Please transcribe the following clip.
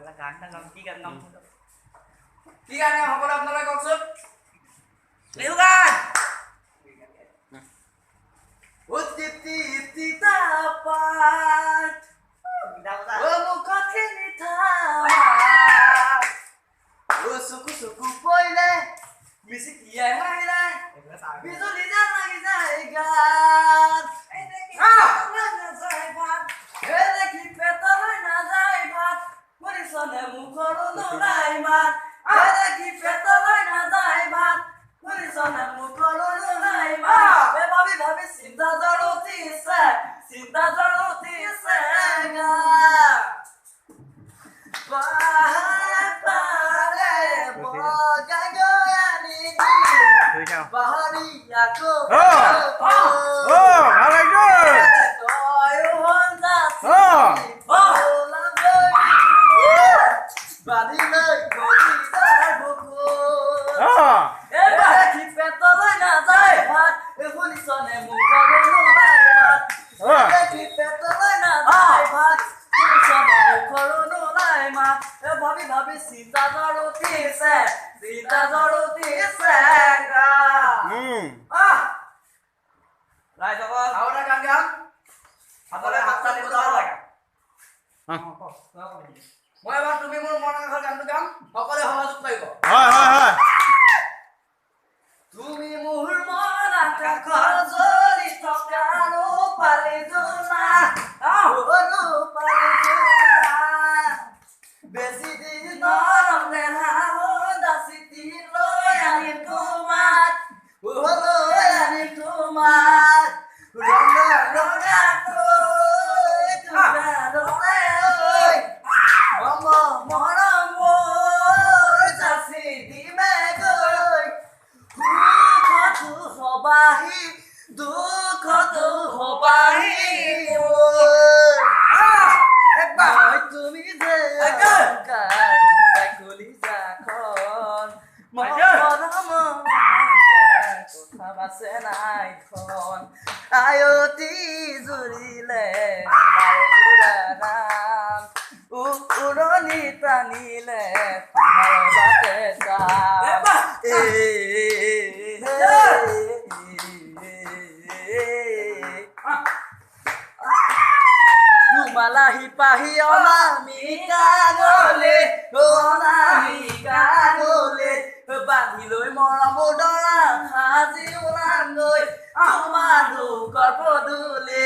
এটা গান এটা গাম কি গান গাম কি গান গাম সকলো আপোনালোকে কওকচোন বিহু গান উত্তিপ্তি ইপ্তিতা পাত ও মুখতে মিঠা ও চকু চকু পইলে মিচিকিয়াই মাৰিলে বিজুলী যেন লাগি যায় গান দেখি পেটলৈ নাযায় ভাত শুনিছনে মুখৰ নোলাই মাত দেখি পেটলৈ নাযায় ভাত শুনিছনে মুখৰ নোলাই মাত ভাবি ভাবি চিন্তা জ্বৰ উঠিছে ভাবি ভাবি চিন্তা জ্বৰ উঠিছে ৰাইজসকল আৰু এটা গান গাম আপোনালোকে হাত তালি বজাব লাগে মই এবাৰ তুমি মোৰ মন আকাশৰ গানটো গাম সকলোৱে সহযোগ কৰিব তুমি মোৰ মন আকাশৰ জ্বলি থকা ৰূপালী জোনা বেছি দিনৰ নেহাহা চিঠি লৈ আনিম তোমাক ৰঙা মৰম যাচি দিমে গৈ সুখতো হবাহি দুখতো হবাহি একবাৰ তুমি যে কলিজাখন কথা বাছে নাইখন আয়তি জুৰিলে নাম উৰণি টানিলে তোমালাহি পাহি অনামিকা গলে বান্ধি লৈ মৰম দৰা সাজি ওলাম গৈ তোমাৰ দুখৰ পদূলিত